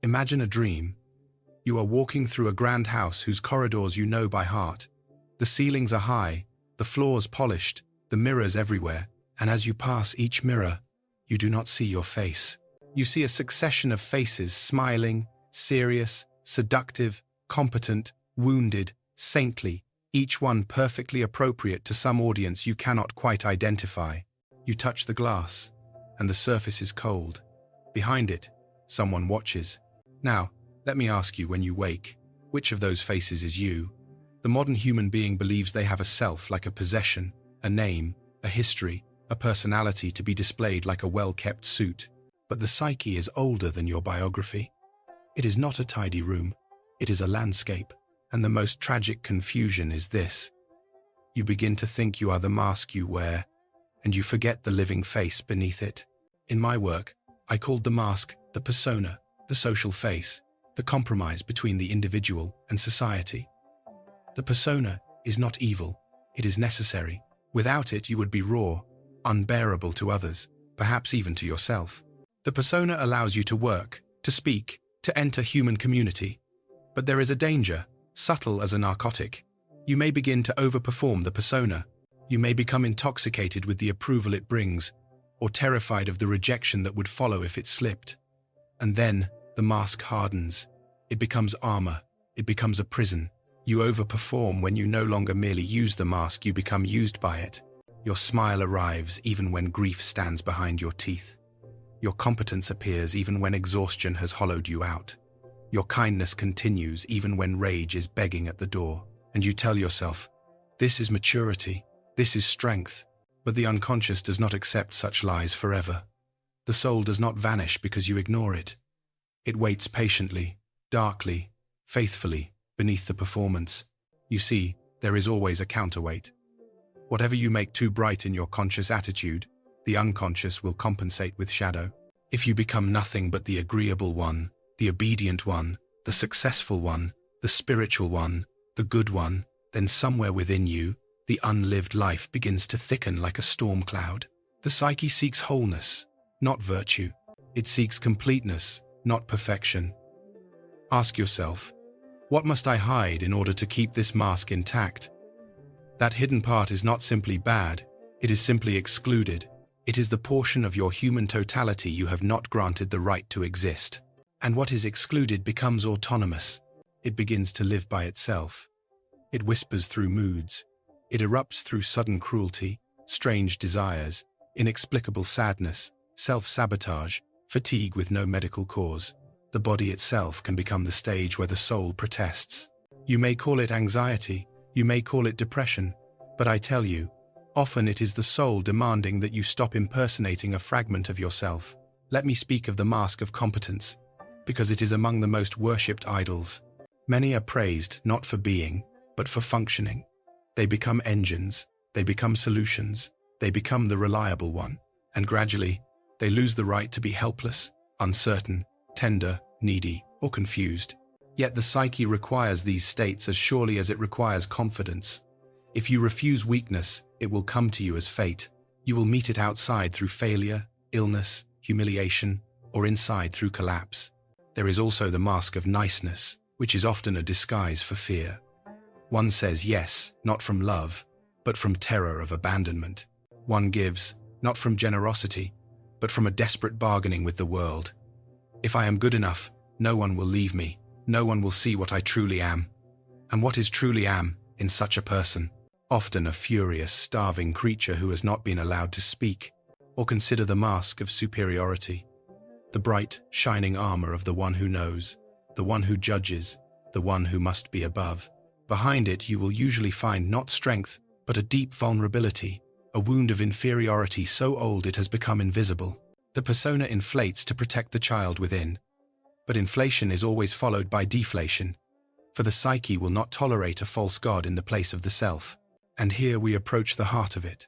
Imagine a dream. You are walking through a grand house whose corridors you know by heart. The ceilings are high, the floors polished, the mirrors everywhere, and as you pass each mirror, you do not see your face. You see a succession of faces, smiling, serious, seductive, competent, wounded, saintly, each one perfectly appropriate to some audience you cannot quite identify. You touch the glass, and the surface is cold. Behind it, someone watches. Now, let me ask you, when you wake, which of those faces is you? The modern human being believes they have a self like a possession, a name, a history, a personality to be displayed like a well-kept suit. But the psyche is older than your biography. It is not a tidy room. It is a landscape. And the most tragic confusion is this. You begin to think you are the mask you wear, and you forget the living face beneath it. In my work, I called the mask the persona, the social face, the compromise between the individual and society. The persona is not evil. It is necessary. Without it, you would be raw, unbearable to others, perhaps even to yourself. The persona allows you to work, to speak, to enter human community. But there is a danger, subtle as a narcotic. You may begin to overperform the persona. You may become intoxicated with the approval it brings, or terrified of the rejection that would follow if it slipped. And then, the mask hardens. It becomes armor. It becomes a prison. You overperform when you no longer merely use the mask, you become used by it. Your smile arrives even when grief stands behind your teeth. Your competence appears even when exhaustion has hollowed you out. Your kindness continues even when rage is begging at the door. And you tell yourself, this is maturity, this is strength. But the unconscious does not accept such lies forever. The soul does not vanish because you ignore it. It waits patiently, darkly, faithfully, beneath the performance. You see, there is always a counterweight. Whatever you make too bright in your conscious attitude, the unconscious will compensate with shadow. If you become nothing but the agreeable one, the obedient one, the successful one, the spiritual one, the good one, then somewhere within you, the unlived life begins to thicken like a storm cloud. The psyche seeks wholeness, not virtue. It seeks completeness, not perfection. Ask yourself, what must I hide in order to keep this mask intact? That hidden part is not simply bad, it is simply excluded. It is the portion of your human totality you have not granted the right to exist. And what is excluded becomes autonomous. It begins to live by itself. It whispers through moods. It erupts through sudden cruelty, strange desires, inexplicable sadness, self-sabotage, fatigue with no medical cause. The body itself can become the stage where the soul protests. You may call it anxiety, you may call it depression, but I tell you, often it is the soul demanding that you stop impersonating a fragment of yourself. Let me speak of the mask of competence, because it is among the most worshipped idols. Many are praised not for being, but for functioning. They become engines, they become solutions, they become the reliable one, and gradually, they lose the right to be helpless, uncertain, tender, needy, or confused. Yet the psyche requires these states as surely as it requires confidence. If you refuse weakness, it will come to you as fate. You will meet it outside through failure, illness, humiliation, or inside through collapse. There is also the mask of niceness, which is often a disguise for fear. One says yes, not from love, but from terror of abandonment. One gives, not from generosity, but from a desperate bargaining with the world. If I am good enough, no one will leave me. No one will see what I truly am. And what is truly am in such a person? Often a furious, starving creature who has not been allowed to speak, or consider the mask of superiority. The bright, shining armor of the one who knows, the one who judges, the one who must be above. Behind it you will usually find not strength, but a deep vulnerability, a wound of inferiority so old it has become invisible. The persona inflates to protect the child within. But inflation is always followed by deflation, for the psyche will not tolerate a false god in the place of the self. And here we approach the heart of it.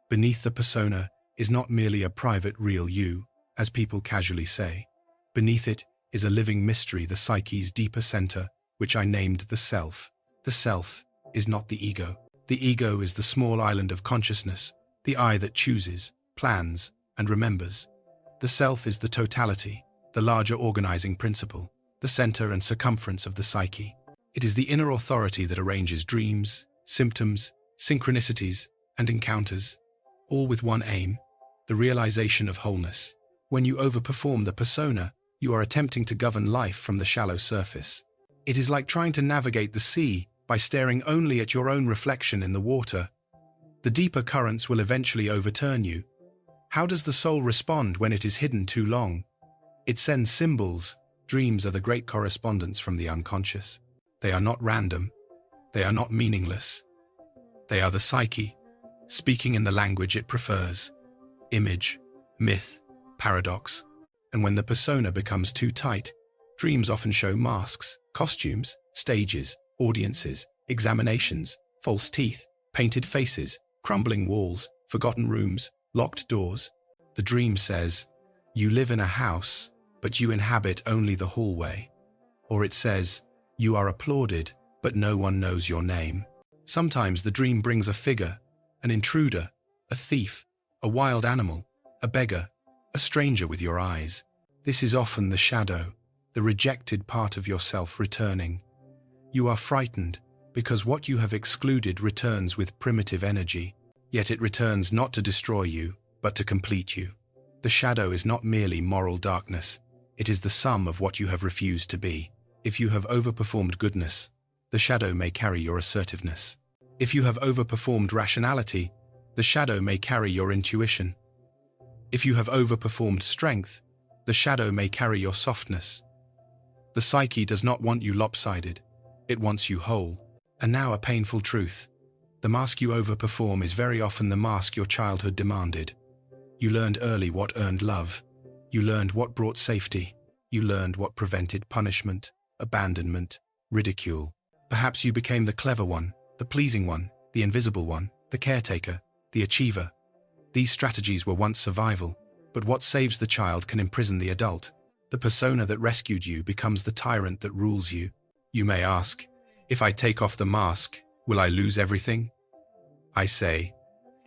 Beneath the persona is not merely a private real you, as people casually say. Beneath it is a living mystery, the psyche's deeper center, which I named the self. The self is not the ego. The ego is the small island of consciousness, the I that chooses, plans, and remembers. The self is the totality, the larger organizing principle. the center and circumference of the psyche. It is the inner authority that arranges dreams, symptoms, synchronicities, and encounters, all with one aim: the realization of wholeness. When you overperform the persona, you are attempting to govern life from the shallow surface. It is like trying to navigate the sea by staring only at your own reflection in the water. The deeper currents will eventually overturn you. How does the soul respond when it is hidden too long? It sends symbols. Dreams are the great correspondents from the unconscious. They are not random. They are not meaningless. They are the psyche, speaking in the language it prefers. Image, myth, paradox. And when the persona becomes too tight, dreams often show masks, costumes, stages, audiences, examinations, false teeth, painted faces, crumbling walls, forgotten rooms, locked doors. The dream says, "You live in a house, but you inhabit only the hallway." Or it says, "You are applauded, but no one knows your name." Sometimes the dream brings a figure, an intruder, a thief, a wild animal, a beggar, a stranger with your eyes. This is often the shadow, the rejected part of yourself returning. You are frightened because what you have excluded returns with primitive energy, yet it returns not to destroy you, but to complete you. The shadow is not merely moral darkness, it is the sum of what you have refused to be. If you have overperformed goodness, the shadow may carry your assertiveness. If you have overperformed rationality, the shadow may carry your intuition. If you have overperformed strength, the shadow may carry your softness. The psyche does not want you lopsided, it wants you whole. And now a painful truth. The mask you overperform is very often the mask your childhood demanded. You learned early what earned love. You learned what brought safety. You learned what prevented punishment, abandonment, ridicule. Perhaps you became the clever one, the pleasing one, the invisible one, the caretaker, the achiever. These strategies were once survival, but what saves the child can imprison the adult. The persona that rescued you becomes the tyrant that rules you. You may ask, if I take off the mask, will I lose everything? I say,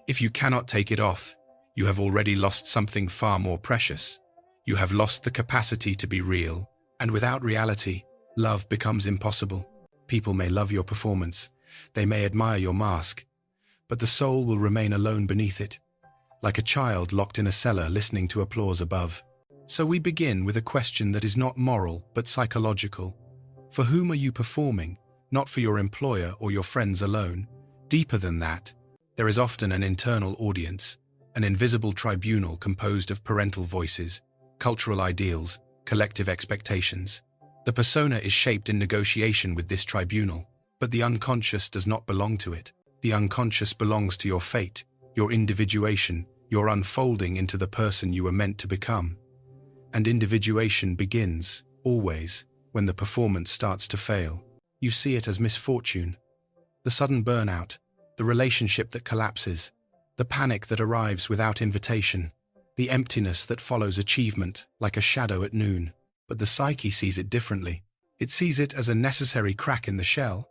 if you cannot take it off, you have already lost something far more precious. You have lost the capacity to be real, and without reality, love becomes impossible. People may love your performance, they may admire your mask, but the soul will remain alone beneath it, like a child locked in a cellar listening to applause above. So we begin with a question that is not moral but psychological. For whom are you performing? Not for your employer or your friends alone. Deeper than that, there is often an internal audience, an invisible tribunal composed of parental voices, cultural ideals, collective expectations. The persona is shaped in negotiation with this tribunal, but the unconscious does not belong to it. The unconscious belongs to your fate, your individuation, your unfolding into the person you were meant to become. And individuation begins, always, when the performance starts to fail. You see it as misfortune. The sudden burnout, the relationship that collapses, the panic that arrives without invitation, the emptiness that follows achievement like a shadow at noon. But the psyche sees it differently. It sees it as a necessary crack in the shell.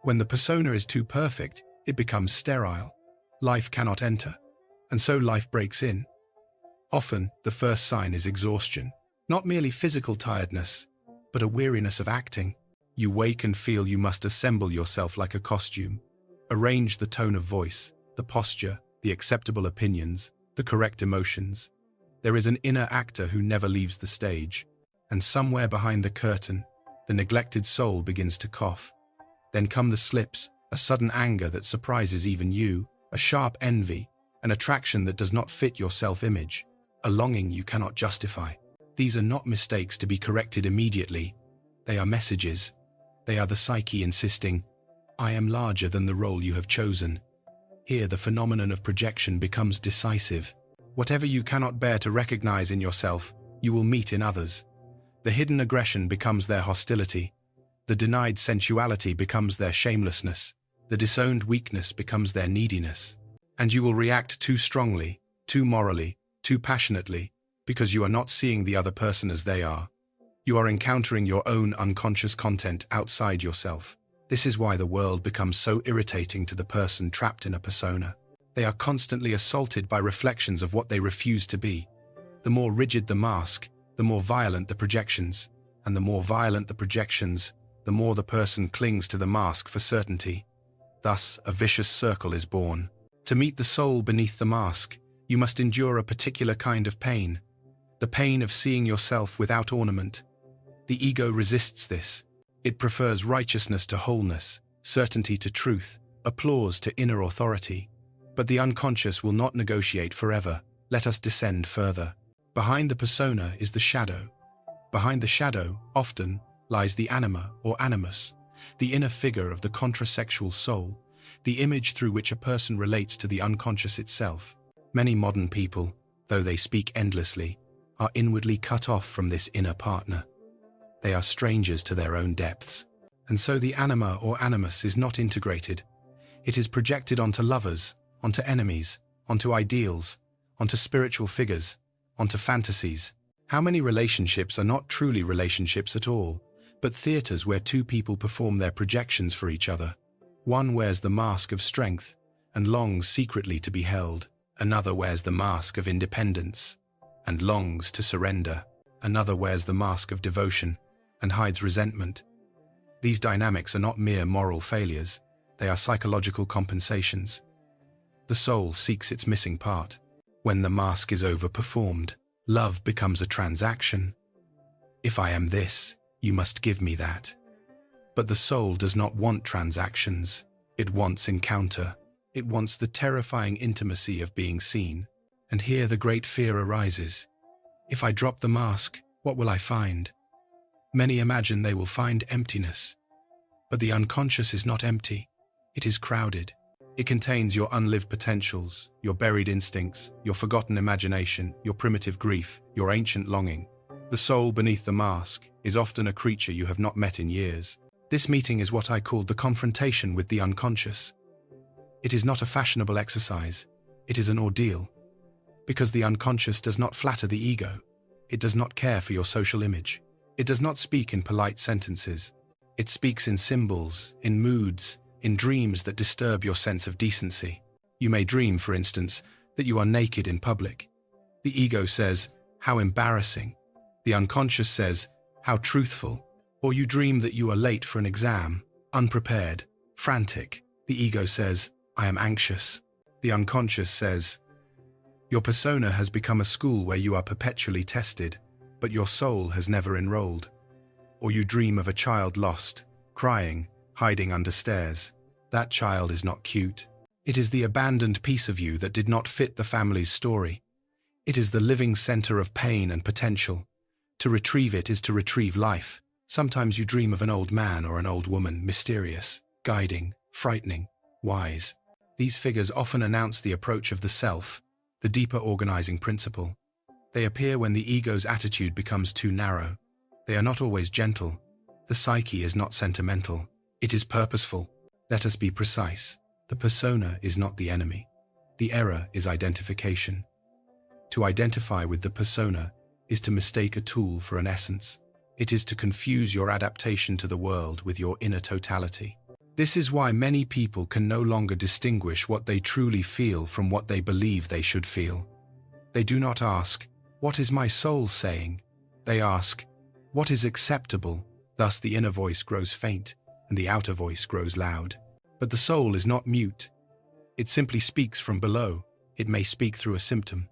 When the persona is too perfect, it becomes sterile. Life cannot enter, and so life breaks in. Often, the first sign is exhaustion, not merely physical tiredness, but a weariness of acting. You wake and feel you must assemble yourself like a costume, arrange the tone of voice, the posture, the acceptable opinions, the correct emotions. There is an inner actor who never leaves the stage, and somewhere behind the curtain, the neglected soul begins to cough. Then come the slips, a sudden anger that surprises even you, a sharp envy, an attraction that does not fit your self-image, a longing you cannot justify. These are not mistakes to be corrected immediately. They are messages. They are the psyche insisting, I am larger than the role you have chosen. Here the phenomenon of projection becomes decisive. Whatever you cannot bear to recognize in yourself, you will meet in others. The hidden aggression becomes their hostility. The denied sensuality becomes their shamelessness. The disowned weakness becomes their neediness. And you will react too strongly, too morally, too passionately, because you are not seeing the other person as they are. You are encountering your own unconscious content outside yourself. This is why the world becomes so irritating to the person trapped in a persona. They are constantly assaulted by reflections of what they refuse to be. The more rigid the mask, the more violent the projections. and the more violent the projections, the more the person clings to the mask for certainty. Thus, a vicious circle is born. To meet the soul beneath the mask, you must endure a particular kind of pain, the pain of seeing yourself without ornament. The ego resists this. It prefers righteousness to wholeness, certainty to truth, applause to inner authority. But the unconscious will not negotiate forever. Let us descend further. Behind the persona is the shadow. Behind the shadow, often, lies the anima or animus, the inner figure of the contrasexual soul, the image through which a person relates to the unconscious itself. Many modern people, though they speak endlessly, are inwardly cut off from this inner partner. They are strangers to their own depths. And so the anima or animus is not integrated. It is projected onto lovers, onto enemies, onto ideals, onto spiritual figures, onto fantasies. How many relationships are not truly relationships at all, but theaters where two people perform their projections for each other? One wears the mask of strength and longs secretly to be held. Another wears the mask of independence and longs to surrender. Another wears the mask of devotion and hides resentment. These dynamics are not mere moral failures. They are psychological compensations. The soul seeks its missing part. When the mask is overperformed, love becomes a transaction. If I am this, you must give me that. But the soul does not want transactions. It wants encounter. It wants the terrifying intimacy of being seen. And here the great fear arises. If I drop the mask, what will I find? Many imagine they will find emptiness. But the unconscious is not empty. It is crowded. It contains your unlived potentials, your buried instincts, your forgotten imagination, your primitive grief, your ancient longing. The soul beneath the mask is often a creature you have not met in years. This meeting is what I called the confrontation with the unconscious. It is not a fashionable exercise. It is an ordeal. Because the unconscious does not flatter the ego. It does not care for your social image. It does not speak in polite sentences. It speaks in symbols, in moods, in dreams that disturb your sense of decency. You may dream, for instance, that you are naked in public. The ego says, "How embarrassing." The unconscious says, "How truthful." Or you dream that you are late for an exam, unprepared, frantic. The ego says, "I am anxious." The unconscious says, "Your persona has become a school where you are perpetually tested, but your soul has never enrolled." Or you dream of a child lost, crying, hiding under stairs. That child is not cute. It is the abandoned piece of you that did not fit the family's story. It is the living center of pain and potential. To retrieve it is to retrieve life. Sometimes you dream of an old man or an old woman, mysterious, guiding, frightening, wise. These figures often announce the approach of the self, the deeper organizing principle. They appear when the ego's attitude becomes too narrow. They are not always gentle. The psyche is not sentimental. It is purposeful. Let us be precise. The persona is not the enemy. The error is identification. To identify with the persona is to mistake a tool for an essence. It is to confuse your adaptation to the world with your inner totality. This is why many people can no longer distinguish what they truly feel from what they believe they should feel. They do not ask, "What is my soul saying?" They ask, "What is acceptable?" Thus the inner voice grows faint and the outer voice grows loud. But the soul is not mute. It simply speaks from below. It may speak through a symptom.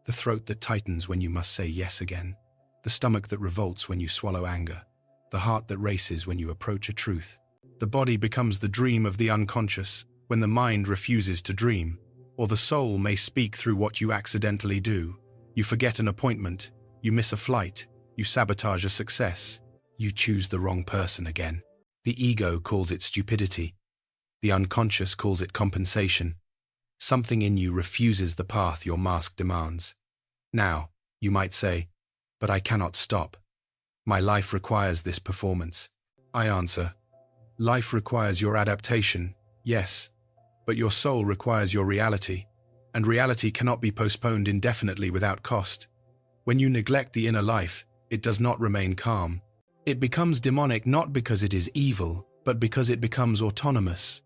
The throat that tightens when you must say yes again. The stomach that revolts when you swallow anger. The heart that races when you approach a truth. The body becomes the dream of the unconscious when the mind refuses to dream. Or the soul may speak through what you accidentally do. You forget an appointment. You miss a flight. You sabotage a success. You choose the wrong person again. The ego calls it stupidity. The unconscious calls it compensation. Something in you refuses the path your mask demands. Now, you might say, "But I cannot stop. My life requires this performance." I answer, life requires your adaptation, yes, but your soul requires your reality, and reality cannot be postponed indefinitely without cost. When you neglect the inner life, it does not remain calm. It becomes demonic not because it is evil, but because it becomes autonomous.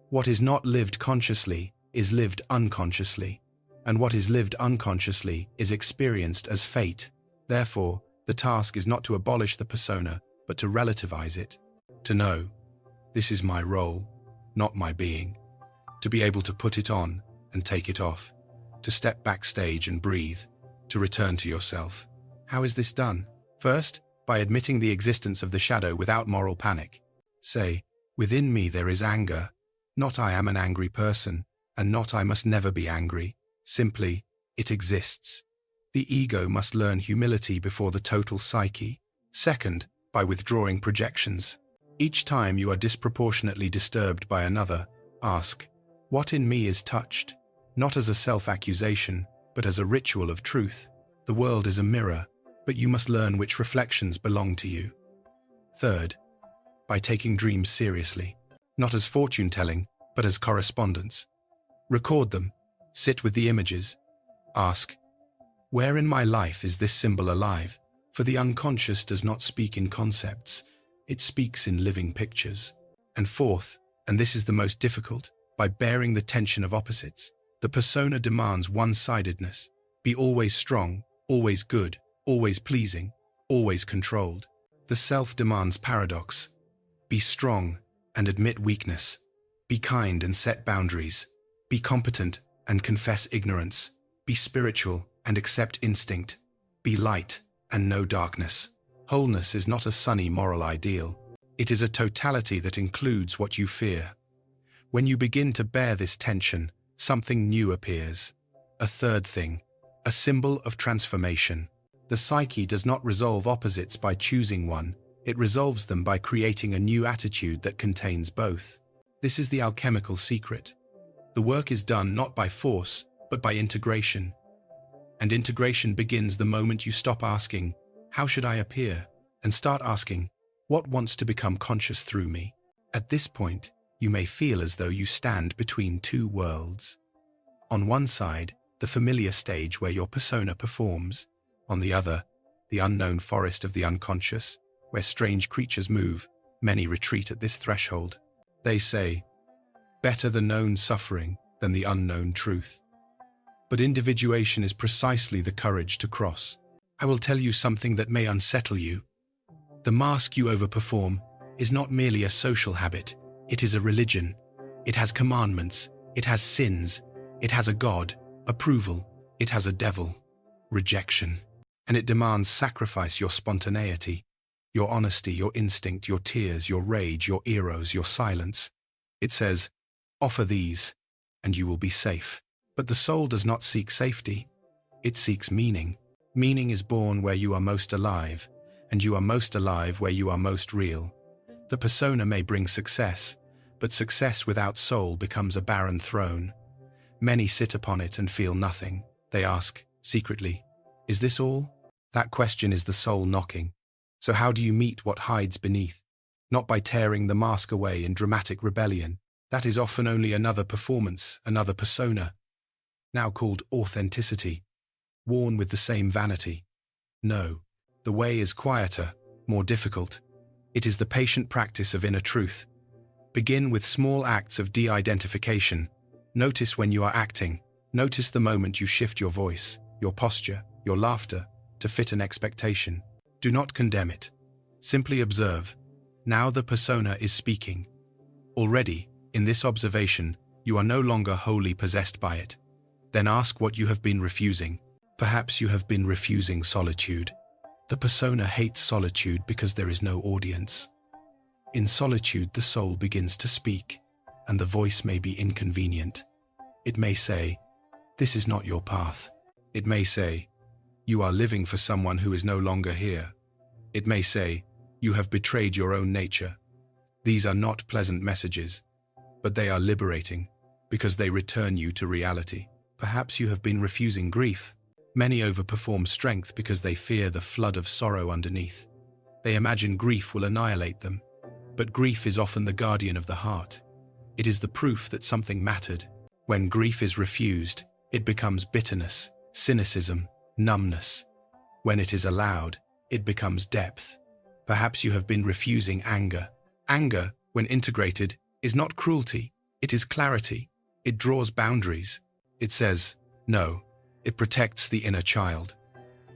What is not lived consciously is lived unconsciously, and what is lived unconsciously is experienced as fate. Therefore, The task is not to abolish the persona, but to relativize it. To know, this is my role, not my being. To be able to put it on and take it off. To step backstage and breathe. To return to yourself. How is this done? First, by admitting the existence of the shadow without moral panic. Say, within me there is anger. Not I am an angry person, and not I must never be angry. Simply, it exists. The ego must learn humility before the total psyche. Second, by withdrawing projections. Each time you are disproportionately disturbed by another, ask, what in me is touched? Not as a self-accusation, but as a ritual of truth. The world is a mirror, but you must learn which reflections belong to you. Third, by taking dreams seriously, not as fortune-telling, but as correspondence. Record them, sit with the images, ask, where in my life is this symbol alive? For the unconscious does not speak in concepts, it speaks in living pictures. And fourth, and this is the most difficult, by bearing the tension of opposites. The persona demands one-sidedness. Be always strong, always good, always pleasing, always controlled. The self demands paradox. Be strong and admit weakness. Be kind and set boundaries. Be competent and confess ignorance. Be spiritual and accept instinct. Be light and know darkness. Wholeness is not a sunny moral ideal. It is a totality that includes what you fear. When you begin to bear this tension, something new appears. A third thing, a symbol of transformation. The psyche does not resolve opposites by choosing one, it resolves them by creating a new attitude that contains both. This is the alchemical secret. The work is done not by force, but by integration. And integration begins the moment you stop asking, how should I appear? And start asking, what wants to become conscious through me? At this point, you may feel as though you stand between two worlds. On one side, the familiar stage where your persona performs. On the other, the unknown forest of the unconscious, where strange creatures move. Many retreat at this threshold. They say, better the known suffering than the unknown truth. But individuation is precisely the courage to cross. I will tell you something that may unsettle you. The mask you overperform is not merely a social habit, it is a religion. It has commandments, it has sins, it has a God, approval, it has a devil, rejection. And it demands sacrifice your spontaneity, your honesty, your instinct, your tears, your rage, your eros, your silence. It says, offer these, and you will be safe. But the soul does not seek safety, it seeks meaning. Meaning is born where you are most alive, and you are most alive where you are most real. The persona may bring success, but success without soul becomes a barren throne. Many sit upon it and feel nothing. They ask, secretly, is this all? That question is the soul knocking. So how do you meet what hides beneath? Not by tearing the mask away in dramatic rebellion. That is often only another performance, another persona, now called authenticity, worn with the same vanity. No, the way is quieter, more difficult. It is the patient practice of inner truth. Begin with small acts of de-identification. Notice when you are acting. Notice the moment you shift your voice, your posture, your laughter, to fit an expectation. Do not condemn it. Simply observe. Now the persona is speaking. Already, in this observation, you are no longer wholly possessed by it. Then ask what you have been refusing. Perhaps you have been refusing solitude. The persona hates solitude because there is no audience. In solitude, the soul begins to speak, and the voice may be inconvenient. It may say, this is not your path. It may say, you are living for someone who is no longer here. It may say, you have betrayed your own nature. These are not pleasant messages, but they are liberating, because they return you to reality. Perhaps you have been refusing grief. Many overperform strength because they fear the flood of sorrow underneath. They imagine grief will annihilate them. But grief is often the guardian of the heart. It is the proof that something mattered. When grief is refused, it becomes bitterness, cynicism, numbness. When it is allowed, it becomes depth. Perhaps you have been refusing anger. Anger, when integrated, is not cruelty. It is clarity. It draws boundaries. It says, no. It protects the inner child.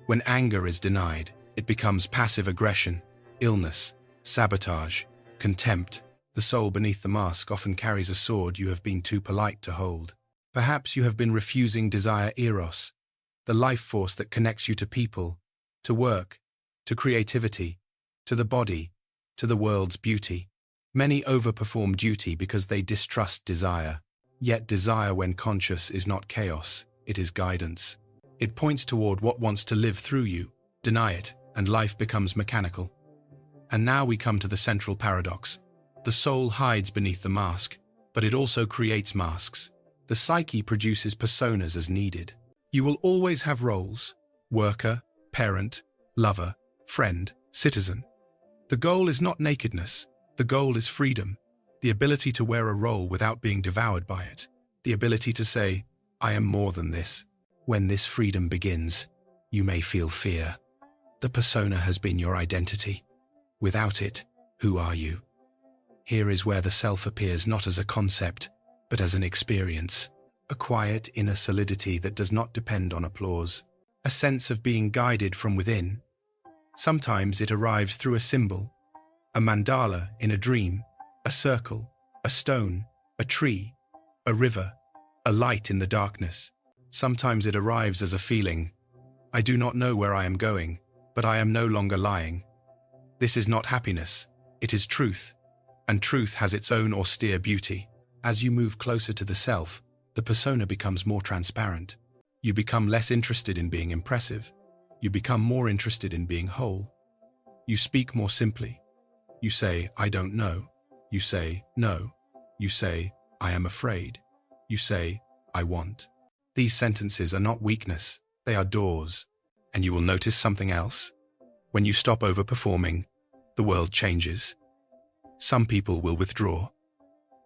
When anger is denied, It becomes passive aggression, illness, sabotage, contempt. The soul beneath the mask often carries a sword you have been too polite to hold. Perhaps you have been refusing desire eros, the life force that connects you to people, to work, to creativity, to the body, to the world's beauty. Many overperform duty because they distrust desire. Yet desire, when conscious, is not chaos, it is guidance. It points toward what wants to live through you. Deny it, and life becomes mechanical. And now we come to the central paradox. The soul hides beneath the mask, but it also creates masks. The psyche produces personas as needed. You will always have roles: worker, parent, lover, friend, citizen. The goal is not nakedness. The goal is freedom. The ability to wear a role without being devoured by it. The ability to say, I am more than this. When this freedom begins, you may feel fear. The persona has been your identity. Without it, who are you? Here is where the self appears not as a concept, but as an experience. A quiet inner solidity that does not depend on applause. A sense of being guided from within. Sometimes it arrives through a symbol, a mandala in a dream, a circle, a stone, a tree, a river, a light in the darkness. Sometimes it arrives as a feeling. I do not know where I am going, but I am no longer lying. This is not happiness, it is truth, and truth has its own austere beauty. As you move closer to the self, the persona becomes more transparent. You become less interested in being impressive. You become more interested in being whole. You speak more simply. You say, I don't know. You say, no. You say, I am afraid. You say, I want. These sentences are not weakness, they are doors. And you will notice something else. When you stop overperforming, the world changes. Some people will withdraw.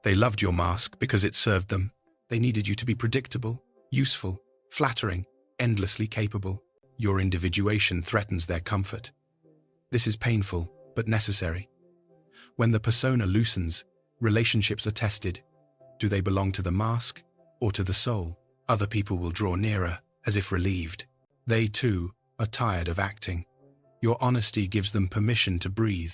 They loved your mask because it served them. They needed you to be predictable, useful, flattering, endlessly capable. Your individuation threatens their comfort. This is painful, but necessary. When the persona loosens, relationships are tested. Do they belong to the mask or to the soul? Other people will draw nearer, as if relieved. They, too, are tired of acting. Your honesty gives them permission to breathe.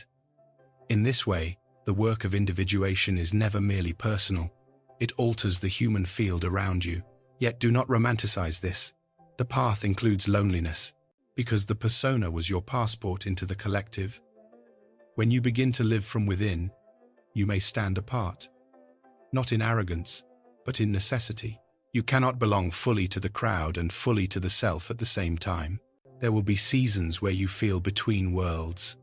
In this way, the work of individuation is never merely personal. It alters the human field around you. Yet do not romanticize this. The path includes loneliness, because the persona was your passport into the collective. When you begin to live from within, you may stand apart. Not in arrogance, but in necessity. You cannot belong fully to the crowd and fully to the self at the same time. There will be seasons where you feel between worlds.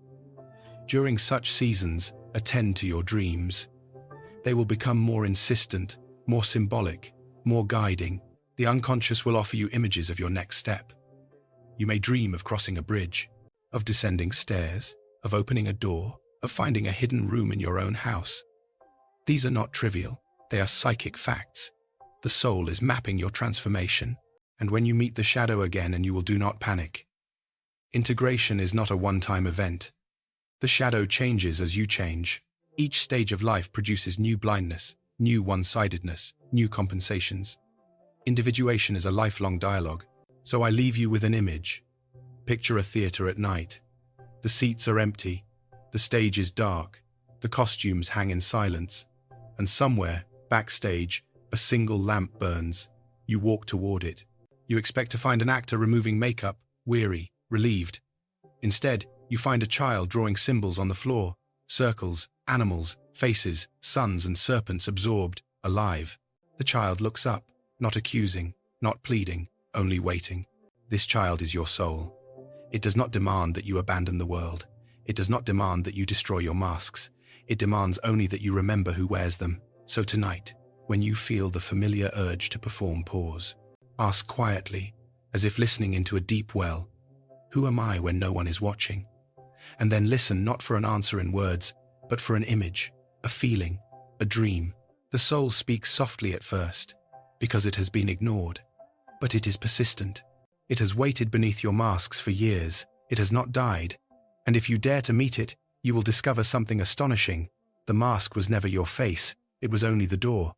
During such seasons, attend to your dreams. They will become more insistent, more symbolic, more guiding. The unconscious will offer you images of your next step. You may dream of crossing a bridge, of descending stairs, of opening a door, of finding a hidden room in your own house. These are not trivial, they are psychic facts. The soul is mapping your transformation, and when you meet the shadow again, and you will do not panic. Integration is not a one-time event. The shadow changes as you change. Each stage of life produces new blindness, new one-sidedness, new compensations. Individuation is a lifelong dialogue, so I leave you with an image. Picture a theater at night. The seats are empty, the stage is dark, the costumes hang in silence, and somewhere, backstage, a single lamp burns. You walk toward it. You expect to find an actor removing makeup, weary, relieved. Instead, you find a child drawing symbols on the floor, circles, animals, faces, suns and serpents absorbed, alive. The child looks up, not accusing, not pleading, only waiting. This child is your soul. It does not demand that you abandon the world. It does not demand that you destroy your masks. It demands only that you remember who wears them. So tonight, when you feel the familiar urge to perform, pause. Ask quietly, as if listening into a deep well, who am I when no one is watching? And then listen not for an answer in words, but for an image, a feeling, a dream. The soul speaks softly at first, because it has been ignored. But it is persistent. It has waited beneath your masks for years. It has not died. And if you dare to meet it, you will discover something astonishing. The mask was never your face. It was only the door.